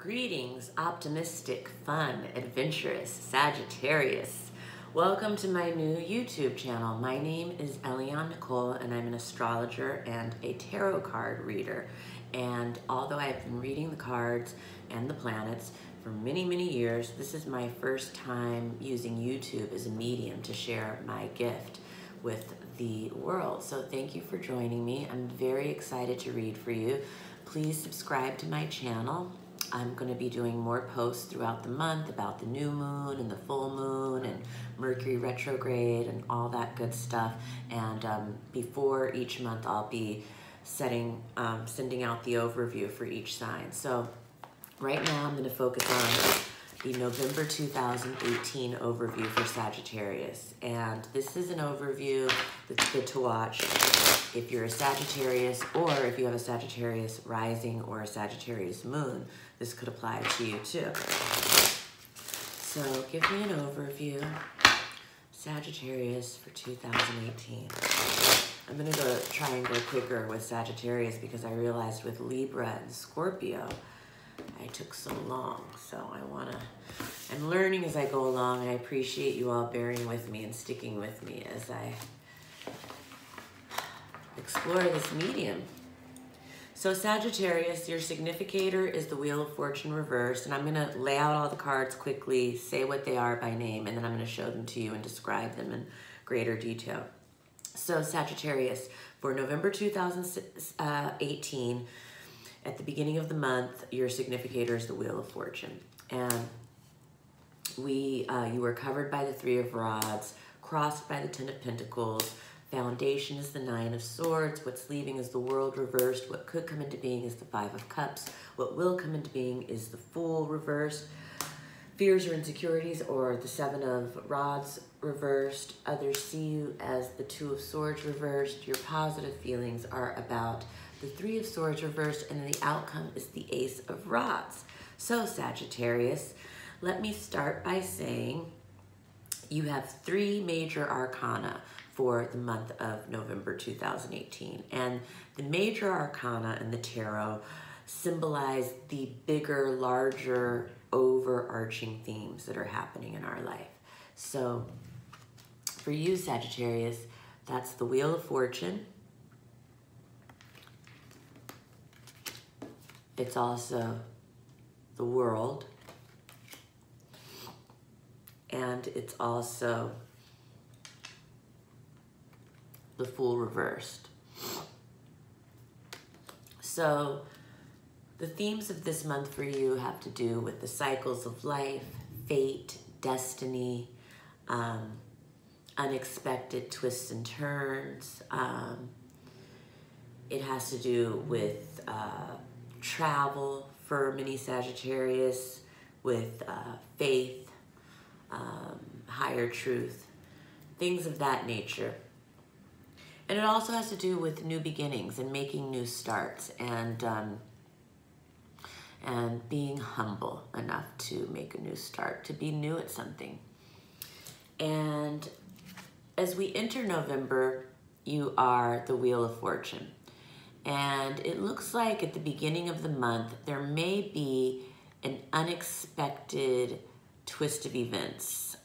Greetings, optimistic, fun, adventurous Sagittarius. Welcome to my new YouTube channel. My name is Eliane Nicole, and I'm an astrologer and a tarot card reader. And although I've been reading the cards and the planets for many, many years, this is my first time using YouTube as a medium to share my gift with the world. So thank you for joining me. I'm very excited to read for you. Please subscribe to my channel. I'm going to be doing more posts throughout the month about the new moon and the full moon and Mercury retrograde and all that good stuff. And before each month, I'll be sending out the overview for each sign. So right now, I'm going to focus on the November 2018 overview for Sagittarius. And this is an overview that's good to watch if you're a Sagittarius, or if you have a Sagittarius rising or a Sagittarius moon. This could apply to you too. So give me an overview, Sagittarius for 2018. I'm gonna try and go quicker with Sagittarius because I realized with Libra and Scorpio, I took so long. So I'm learning as I go along, and I appreciate you all bearing with me and sticking with me as I explore this medium. So Sagittarius, your significator is the Wheel of Fortune reversed, and I'm going to lay out all the cards quickly, say what they are by name, and then I'm going to show them to you and describe them in greater detail. So Sagittarius, for November 2018, at the beginning of the month, your significator is the Wheel of Fortune. And you were covered by the Three of Rods, crossed by the Ten of Pentacles. Foundation is the Nine of Swords. What's leaving is the World reversed. What could come into being is the Five of Cups. What will come into being is the Fool reversed. Fears or insecurities, or the Seven of Rods reversed. Others see you as the Two of Swords reversed. Your positive feelings are about the Three of Swords reversed, and then the outcome is the Ace of Rods. So Sagittarius, let me start by saying you have three major arcana for the month of November 2018. And the major arcana in the tarot symbolize the bigger, larger, overarching themes that are happening in our life. So for you, Sagittarius, that's the Wheel of Fortune. It's also the World. And it's also the Fool reversed. So the themes of this month for you have to do with the cycles of life, fate, destiny, unexpected twists and turns. It has to do with travel for many Sagittarius, with faith, higher truth, things of that nature. And it also has to do with new beginnings and making new starts, and being humble enough to make a new start, to be new at something. And as we enter November, you are the Wheel of Fortune. And it looks like at the beginning of the month, there may be an unexpected twist of events.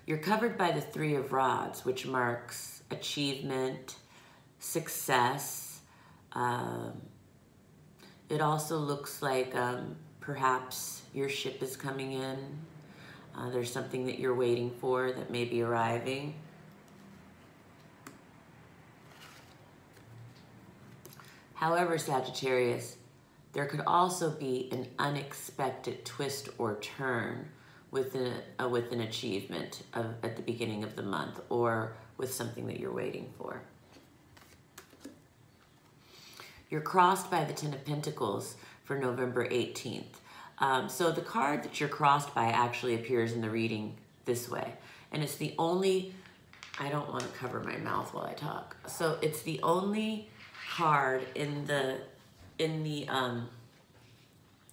You're covered by the Three of Rods, which marks achievement, success. It also looks like perhaps your ship is coming in. There's something that you're waiting for that may be arriving. However, Sagittarius, there could also be an unexpected twist or turn with an achievement at the beginning of the month, or with something that you're waiting for. You're crossed by the Ten of Pentacles for November 18th. So the card that you're crossed by actually appears in the reading this way. And it's the only, I don't want to cover my mouth while I talk. So it's the only card in the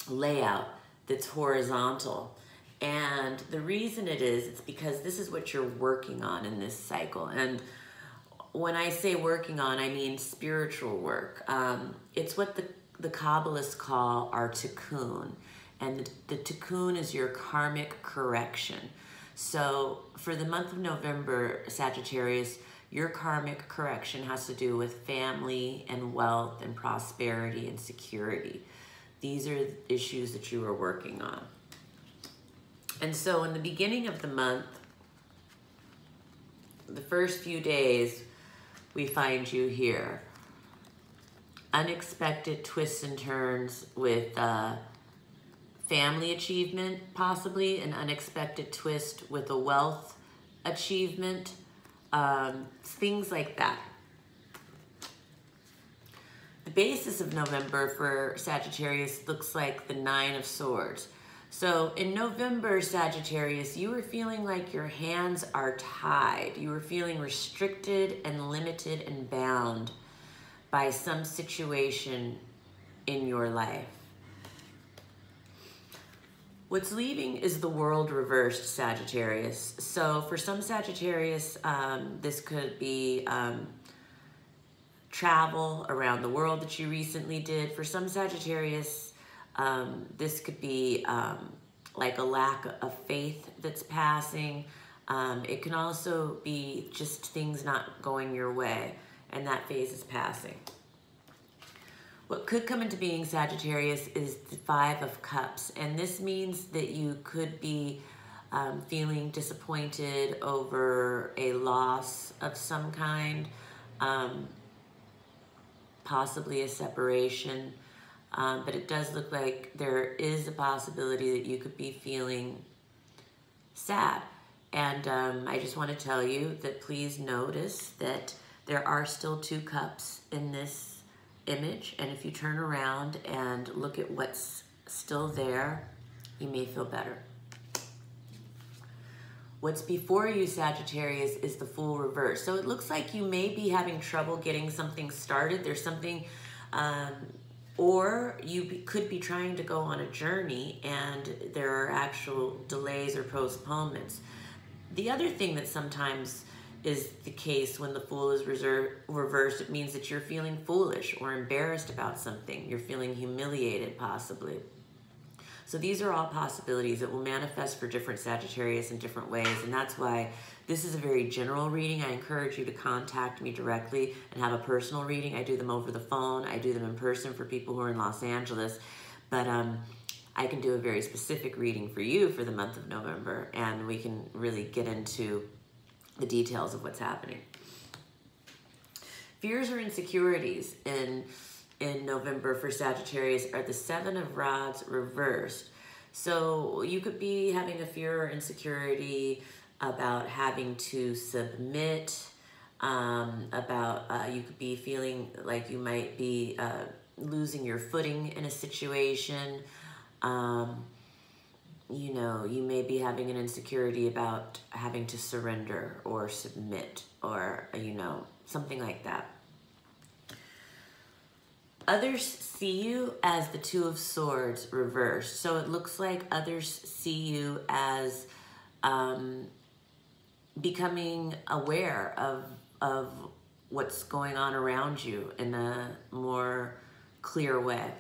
layout that's horizontal. And the reason it's because this is what you're working on in this cycle. And when I say working on, I mean spiritual work. It's what the Kabbalists call our tikkun. And the tikkun is your karmic correction. So for the month of November, Sagittarius, your karmic correction has to do with family and wealth and prosperity and security. These are the issues that you are working on. And so in the beginning of the month, the first few days, we find you here. Unexpected twists and turns with family achievement, possibly an unexpected twist with a wealth achievement, things like that. The basis of November for Sagittarius looks like the Nine of Swords. So in November, Sagittarius, you were feeling like your hands are tied. You were feeling restricted and limited and bound by some situation in your life. What's leaving is the world reversed, Sagittarius. So for some Sagittarius, this could be travel around the world that you recently did. For some Sagittarius, this could be like a lack of faith that's passing. It can also be just things not going your way, and that phase is passing. What could come into being, Sagittarius, is the Five of Cups, and this means that you could be feeling disappointed over a loss of some kind, possibly a separation, but it does look like there is a possibility that you could be feeling sad. And I just want to tell you that please notice that there are still two cups in this image, and if you turn around and look at what's still there, you may feel better. What's before you, Sagittarius, is the Fool reverse. So it looks like you may be having trouble getting something started. There's something, or you could be trying to go on a journey and there are actual delays or postponements. The other thing that sometimes is the case when the Fool is reversed, it means that you're feeling foolish or embarrassed about something. You're feeling humiliated, possibly. So these are all possibilities that will manifest for different Sagittarius in different ways, and that's why this is a very general reading. I encourage you to contact me directly and have a personal reading. I do them over the phone. I do them in person for people who are in Los Angeles, but I can do a very specific reading for you for the month of November, and we can really get into the details of what's happening. Fears or insecurities in November for Sagittarius are the Seven of Rods reversed. So you could be having a fear or insecurity about having to submit, you could be feeling like you might be losing your footing in a situation. You know, you may be having an insecurity about having to surrender or submit or, you know, something like that. Others see you as the Two of Swords reversed. So it looks like others see you as becoming aware of what's going on around you in a more clear way.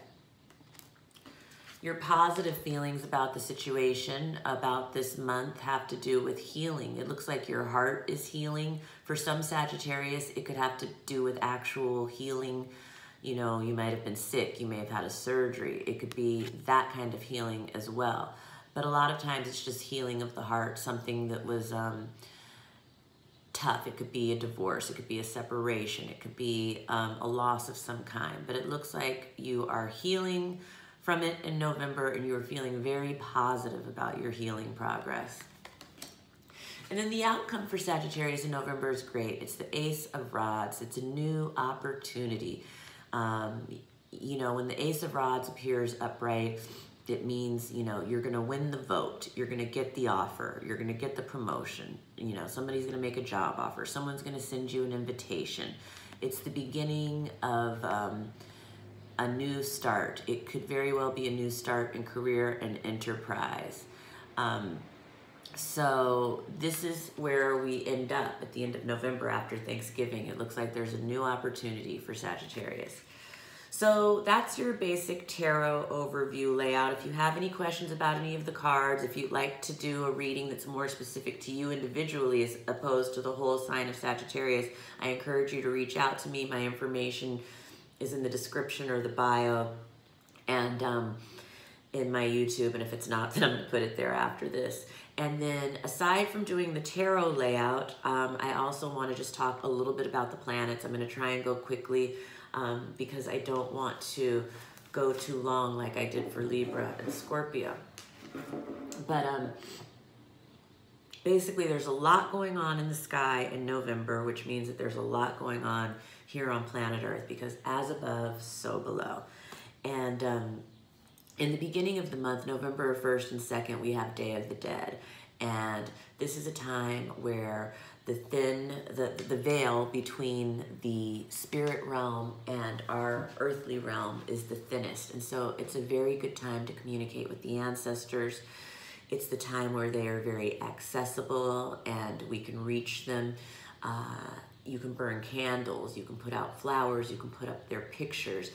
Your positive feelings about the situation, about this month, have to do with healing. It looks like your heart is healing. For some Sagittarius, it could have to do with actual healing. You know, you might have been sick. You may have had a surgery. It could be that kind of healing as well. But a lot of times it's just healing of the heart, something that was tough. It could be a divorce. It could be a separation. It could be a loss of some kind. But it looks like you are healing from it in November, and you are feeling very positive about your healing progress. And then the outcome for Sagittarius in November is great. It's the Ace of Rods. It's a new opportunity. You know, when the Ace of Rods appears upright, it means, you know, you're going to win the vote. You're going to get the offer. You're going to get the promotion. You know, somebody's going to make a job offer. Someone's going to send you an invitation. It's the beginning of a new start. It could very well be a new start in career and enterprise. So this is where we end up at the end of November after Thanksgiving. It looks like there's a new opportunity for Sagittarius. So that's your basic tarot overview layout. If you have any questions about any of the cards, if you'd like to do a reading that's more specific to you individually as opposed to the whole sign of Sagittarius, I encourage you to reach out to me. My information is in the description or the bio and in my YouTube, and if it's not, then I'm going to put it there after this. And then aside from doing the tarot layout, I also want to just talk a little bit about the planets. I'm going to try and go quickly because I don't want to go too long like I did for Libra and Scorpio. But basically there's a lot going on in the sky in November, which means that there's a lot going on here on planet Earth, because as above, so below. And in the beginning of the month, November 1st and 2nd, we have Day of the Dead. And this is a time where the veil between the spirit realm and our earthly realm is the thinnest. And so it's a very good time to communicate with the ancestors. It's the time where they are very accessible and we can reach them. You can burn candles, you can put out flowers, you can put up their pictures.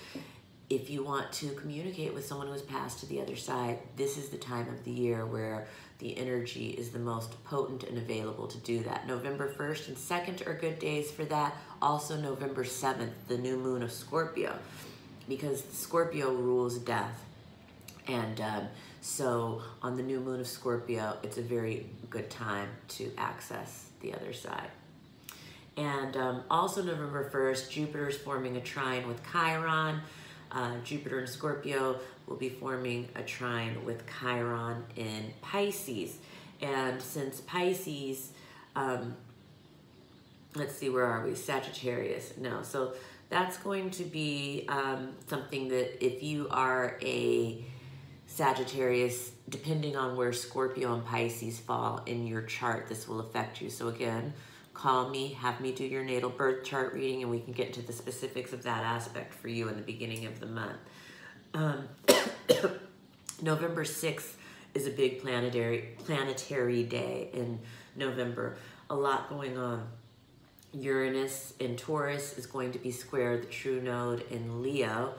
If you want to communicate with someone who has passed to the other side, this is the time of the year where the energy is the most potent and available to do that. November 1st and 2nd are good days for that. Also November 7th, the new moon of Scorpio, because Scorpio rules death. And so on the new moon of Scorpio, it's a very good time to access the other side. And also November 1st, Jupiter is forming a trine with Chiron. Jupiter in Scorpio will be forming a trine with Chiron in Pisces. And since Pisces, let's see, where are we? Sagittarius. No, so that's going to be something that if you are a Sagittarius, depending on where Scorpio and Pisces fall in your chart, this will affect you. So again, call me, have me do your natal birth chart reading, and we can get into the specifics of that aspect for you in the beginning of the month. November 6th is a big planetary day in November. A lot going on. Uranus in Taurus is going to be square the true node in Leo.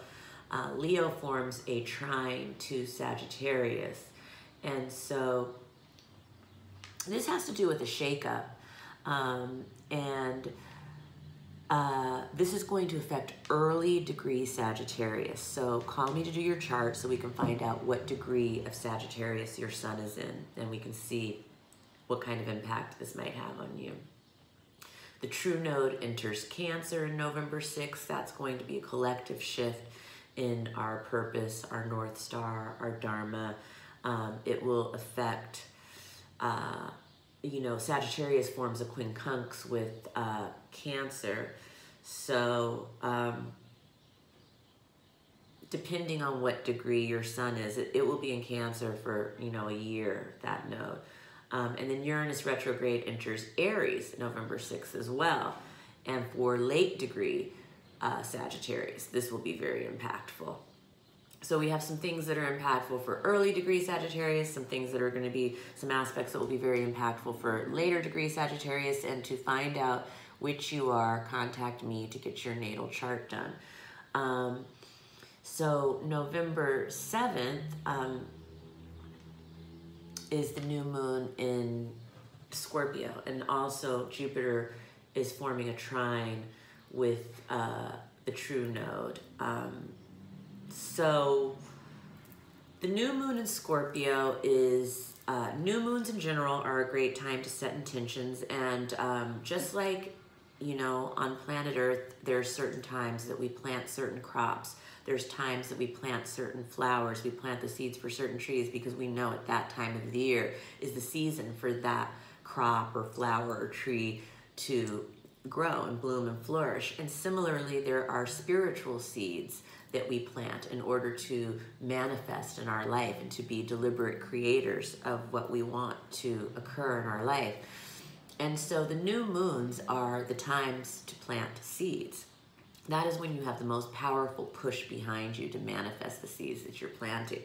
Leo forms a trine to Sagittarius. And so this has to do with a shakeup. This is going to affect early degree Sagittarius. So call me to do your chart so we can find out what degree of Sagittarius your sun is in, and we can see what kind of impact this might have on you. The true node enters Cancer in November 6th. That's going to be a collective shift in our purpose, our North Star, our Dharma. It will affect you know, Sagittarius forms a quincunx with Cancer. So depending on what degree your sun is, it will be in Cancer for, you know, a year, that node. And then Uranus retrograde enters Aries November 6th as well. And for late degree Sagittarius, this will be very impactful. So we have some things that are impactful for early degree Sagittarius, some things that are going to be some aspects that will be very impactful for later degree Sagittarius. And to find out which you are, contact me to get your natal chart done. So November 7th is the new moon in Scorpio, and also Jupiter is forming a trine with the true node. So the new moon in Scorpio is, new moons in general are a great time to set intentions. And just like, you know, on planet Earth, there are certain times that we plant certain crops. There's times that we plant certain flowers. We plant the seeds for certain trees because we know at that time of the year is the season for that crop or flower or tree to grow and bloom and flourish. And similarly, there are spiritual seeds that we plant in order to manifest in our life and to be deliberate creators of what we want to occur in our life. And so the new moons are the times to plant seeds. That is when you have the most powerful push behind you to manifest the seeds that you're planting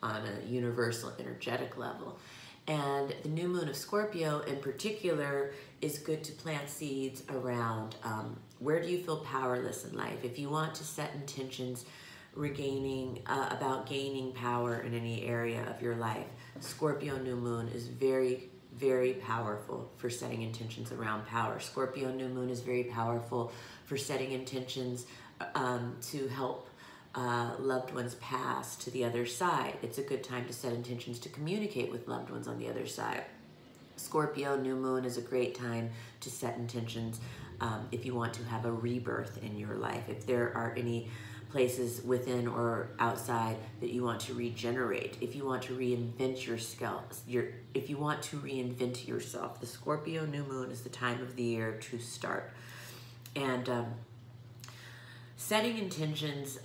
on a universal energetic level. And the new moon of Scorpio in particular is good to plant seeds around where do you feel powerless in life. If you want to set intentions about gaining power in any area of your life, Scorpio new moon is very, very powerful for setting intentions around power. Scorpio new moon is very powerful for setting intentions to help loved ones pass to the other side. It's a good time to set intentions to communicate with loved ones on the other side. Scorpio new moon is a great time to set intentions if you want to have a rebirth in your life. If there are any places within or outside that you want to regenerate, if you want to reinvent yourself, the Scorpio new moon is the time of the year to start. And setting intentions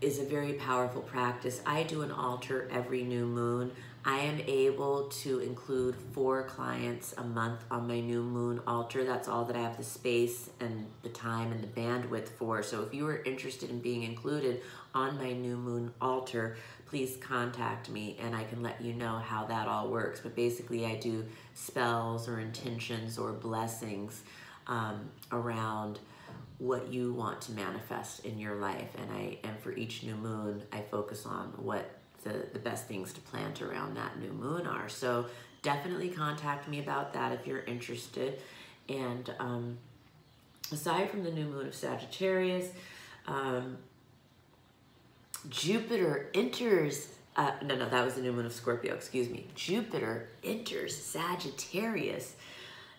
is a very powerful practice. I do an altar every new moon. I am able to include 4 clients a month on my new moon altar. That's all that I have the space and the time and the bandwidth for. So if you are interested in being included on my new moon altar, please contact me and I can let you know how that all works. But basically I do spells or intentions or blessings around what you want to manifest in your life. And for each new moon, I focus on what the best things to plant around that new moon are. So definitely contact me about that if you're interested. And aside from the new moon of Sagittarius, Jupiter enters, no, that was the new moon of Scorpio, excuse me. Jupiter enters Sagittarius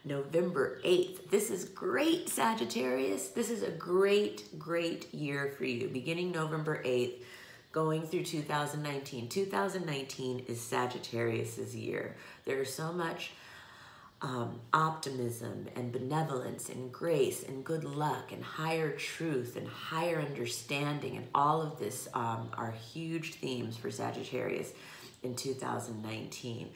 November 8th. This is great, Sagittarius. This is a great, great year for you. Beginning November 8th, going through 2019. 2019 is Sagittarius's year. There's so much optimism and benevolence and grace and good luck and higher truth and higher understanding, and all of this are huge themes for Sagittarius in 2019.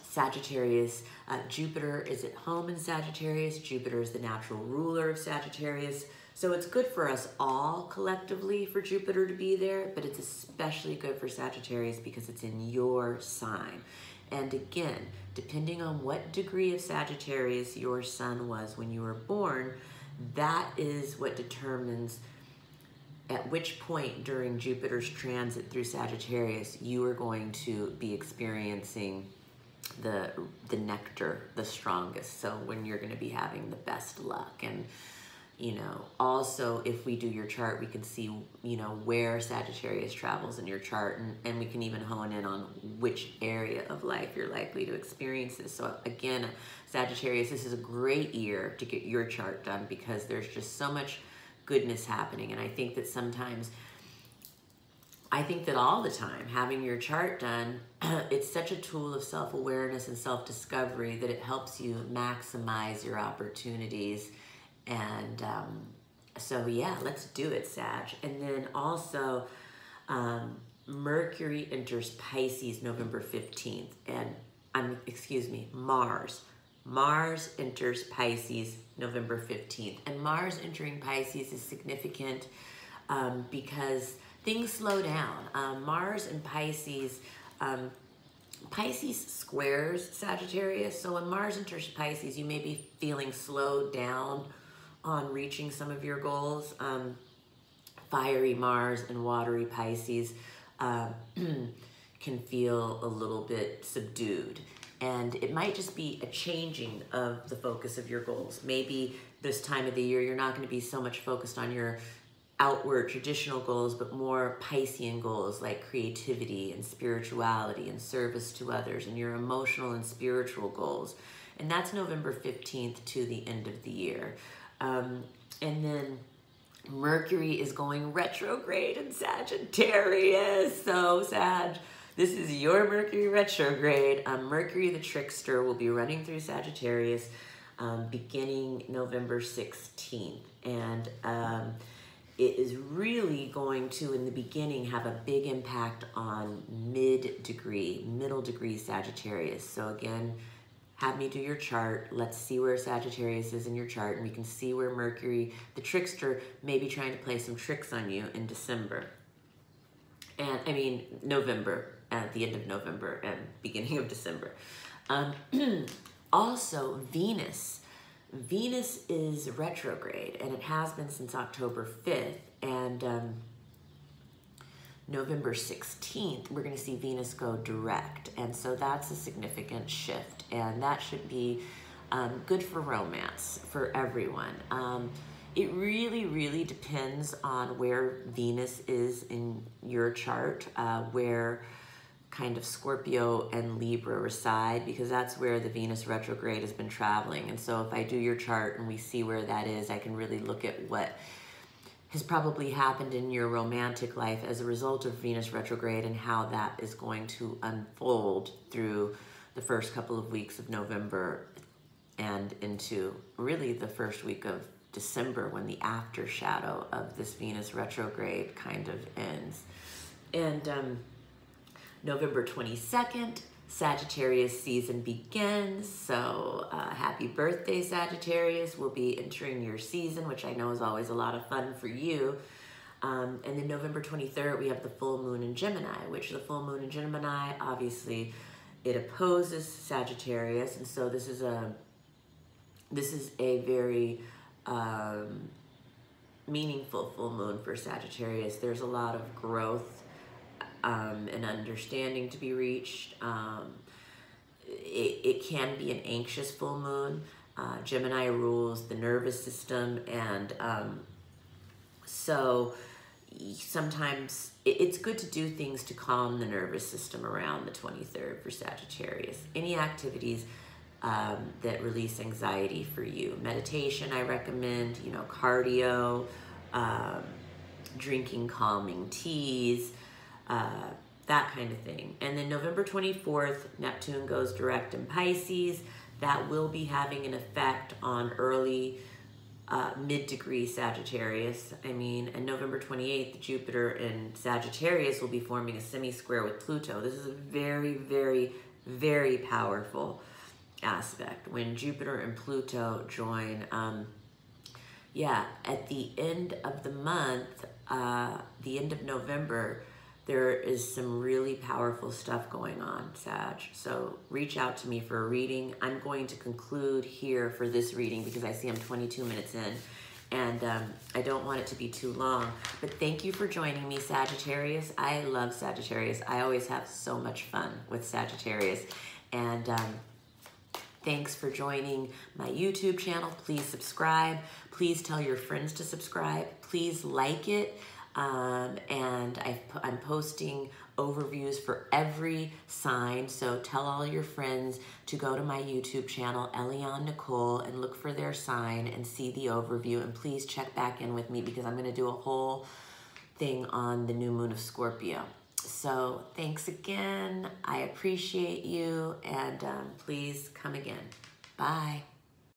Sagittarius, Jupiter is at home in Sagittarius. Jupiter is the natural ruler of Sagittarius. So it's good for us all collectively for Jupiter to be there, but it's especially good for Sagittarius because it's in your sign. And again, depending on what degree of Sagittarius your sun was when you were born, that is what determines at which point during Jupiter's transit through Sagittarius you are going to be experiencing the nectar the strongest. So when you're going to be having the best luck. And you know, also if we do your chart, we can see, you know, where Sagittarius travels in your chart, and we can even hone in on which area of life you're likely to experience this. So again, Sagittarius, this is a great year to get your chart done because there's just so much goodness happening. And I think that all the time, having your chart done, it's such a tool of self-awareness and self-discovery that it helps you maximize your opportunities. And so yeah, let's do it, Sag. And then also Mercury enters Pisces November 15th, and Mars enters Pisces November 15th. And Mars entering Pisces is significant because things slow down. Mars and Pisces, Pisces squares Sagittarius. So when Mars enters Pisces, you may be feeling slowed down on reaching some of your goals. Fiery Mars and watery Pisces can feel a little bit subdued. And it might just be a changing of the focus of your goals. Maybe this time of the year, you're not going to be so much focused on your outward traditional goals, but more Piscean goals like creativity and spirituality and service to others, and your emotional and spiritual goals. And that's November 15th to the end of the year. And then Mercury is going retrograde in Sagittarius. So Sag, this is your Mercury retrograde. Mercury the trickster will be running through Sagittarius beginning November 16th. And it is really going to, in the beginning, have a big impact on middle degree Sagittarius. So again, have me do your chart. Let's see where Sagittarius is in your chart, and we can see where Mercury, the trickster, may be trying to play some tricks on you in November. at the end of November and beginning of December. Also, Venus. Venus is retrograde, and it has been since October 5th, and November 16th, we're going to see Venus go direct, and so that's a significant shift, and that should be good for romance for everyone. It really, really depends on where Venus is in your chart, where kind of Scorpio and Libra reside, because that's where the Venus retrograde has been traveling. And so if I do your chart and we see where that is, I can really look at what has probably happened in your romantic life as a result of Venus retrograde and how that is going to unfold through the first couple of weeks of November and into really the first week of December, when the after shadow of this Venus retrograde kind of ends. And November 22nd, Sagittarius season begins. So happy birthday, Sagittarius. We'll be entering your season, which I know is always a lot of fun for you. And then November 23rd, we have the full moon in Gemini, which the full moon in Gemini, obviously, it opposes Sagittarius. And so this is a very meaningful full moon for Sagittarius. There's a lot of growth and understanding to be reached. It can be an anxious full moon. Gemini rules the nervous system, and so sometimes it's good to do things to calm the nervous system around the 23rd for Sagittarius. Any activities that release anxiety for you. Meditation, I recommend, cardio, drinking calming teas, that kind of thing. And then November 24th, Neptune goes direct in Pisces. That will be having an effect on early mid-degree Sagittarius. And November 28th, Jupiter in Sagittarius will be forming a semi-square with Pluto. This is a very, very, very powerful aspect. When Jupiter and Pluto join, at the end of the month, the end of November, there is some really powerful stuff going on, Sag. So reach out to me for a reading. I'm going to conclude here for this reading because I see I'm 22 minutes in, and I don't want it to be too long. But thank you for joining me, Sagittarius. I love Sagittarius. I always have so much fun with Sagittarius. And thanks for joining my YouTube channel. Please subscribe. Please tell your friends to subscribe. Please like it. And I'm posting overviews for every sign, so tell all your friends to go to my YouTube channel, Eliane Nicole, and look for their sign and see the overview. And please check back in with me because I'm going to do a whole thing on the new moon of Scorpio. So thanks again. I appreciate you, and please come again. Bye.